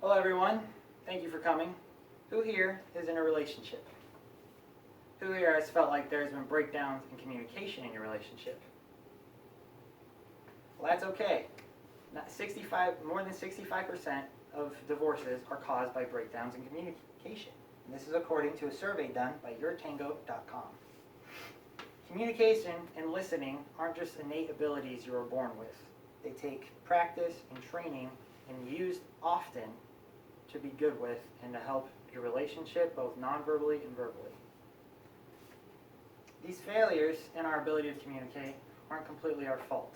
Hello everyone, thank you for coming. Who here is in a relationship? Who here has felt like there's been breakdowns in communication in your relationship? Well, that's okay. More than 65% of divorces are caused by breakdowns in communication. And this is according to a survey done by yourtango.com. Communication and listening aren't just innate abilities you were born with. They take practice and training and used often to be good with and to help your relationship both non-verbally and verbally. These failures in our ability to communicate aren't completely our fault.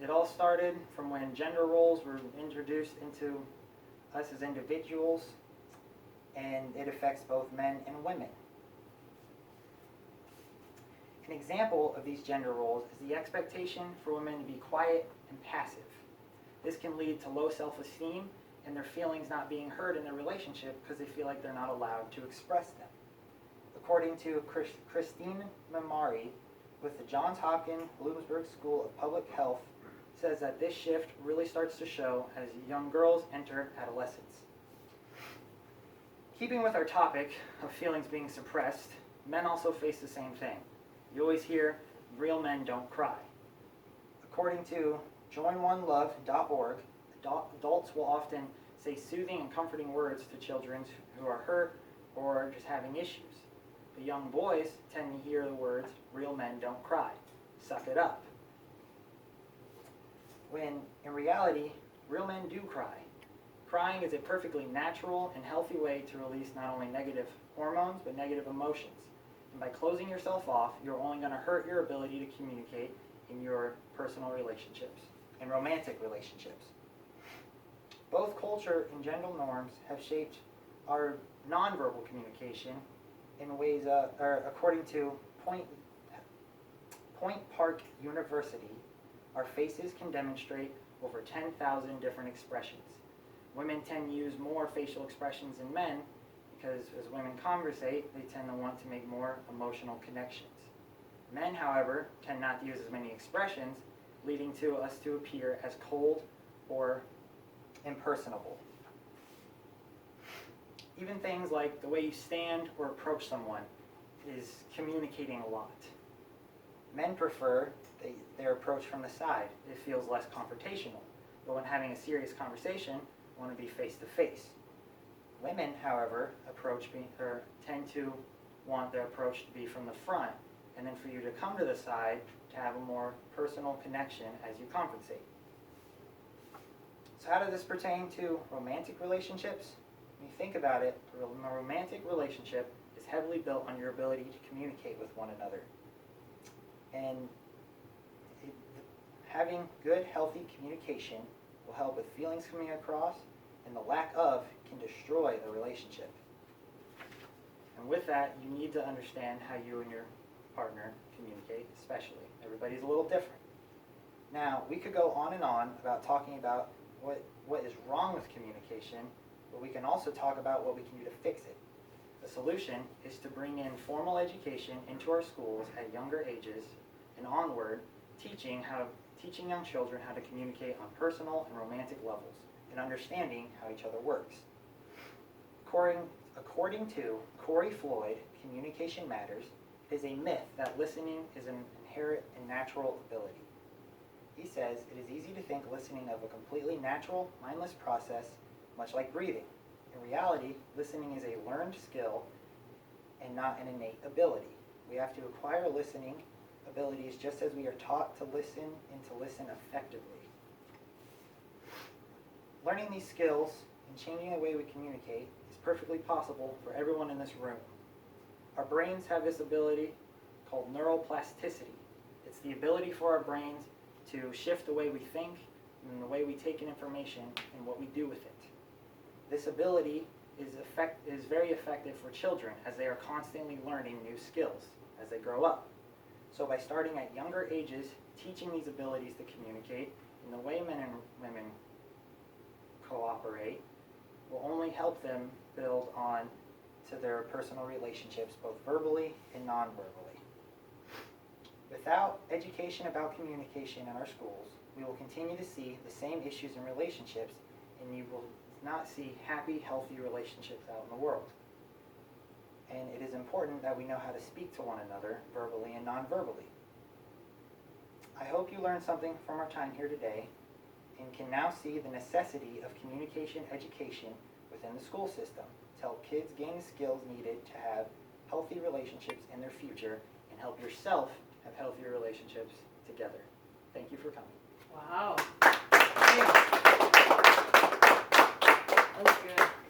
It all started from when gender roles were introduced into us as individuals, and it affects both men and women. An example of these gender roles is the expectation for women to be quiet and passive. This can lead to low self-esteem and their feelings not being heard in their relationship because they feel like they're not allowed to express them. According to Christine Memari with the Johns Hopkins Bloomsburg School of Public Health, says that this shift really starts to show as young girls enter adolescence. Keeping with our topic of feelings being suppressed, men also face the same thing. You always hear, real men don't cry. According to joinonelove.org, adults will often say soothing and comforting words to children who are hurt or just having issues. But young boys tend to hear the words, real men don't cry, suck it up. When in reality, real men do cry. Crying is a perfectly natural and healthy way to release not only negative hormones, but negative emotions. And by closing yourself off, you're only going to hurt your ability to communicate in your personal relationships and romantic relationships. Both culture and gender norms have shaped our nonverbal communication in ways, according to Point Park University, our faces can demonstrate over 10,000 different expressions. Women tend to use more facial expressions than men because as women conversate, they tend to want to make more emotional connections. Men, however, tend not to use as many expressions, leading to us to appear as cold or impersonable. Even things like the way you stand or approach someone is communicating a lot. Men prefer their approach from the side. It feels less confrontational. But when having a serious conversation, want to be face to face. Women, however, tend to want their approach to be from the front, and then for you to come to the side to have a more personal connection as you compensate. So how does this pertain to romantic relationships? When you think about it, a romantic relationship is heavily built on your ability to communicate with one another. And having good, healthy communication will help with feelings coming across, and the lack of can destroy the relationship. And with that, you need to understand how you and your partner communicate, especially. Everybody's a little different. Now, we could go on and on about talking about what is wrong with communication, but we can also talk about what we can do to fix it. The solution is to bring in formal education into our schools at younger ages and onward, teaching young children how to communicate on personal and romantic levels and understanding how each other works. According to Corey Floyd, Communication Matters, it is a myth that listening is an inherent and natural ability. He says it is easy to think listening of a completely natural, mindless process, much like breathing. In reality, listening is a learned skill and not an innate ability. We have to acquire listening abilities just as we are taught to listen and to listen effectively. Learning these skills and changing the way we communicate is perfectly possible for everyone in this room. Our brains have this ability called neuroplasticity. It's the ability for our brains to shift the way we think and the way we take in information and what we do with it. This ability is very effective for children as they are constantly learning new skills as they grow up. So by starting at younger ages, teaching these abilities to communicate and the way men and women cooperate will only help them build on to their personal relationships, both verbally and non-verbally. Without education about communication in our schools, we will continue to see the same issues in relationships, and you will not see happy, healthy relationships out in the world. And it is important that we know how to speak to one another verbally and non-verbally. I hope you learned something from our time here today and can now see the necessity of communication education within the school system to help kids gain the skills needed to have healthy relationships in their future and help yourself have healthier relationships together. Thank you for coming. Wow. That was good.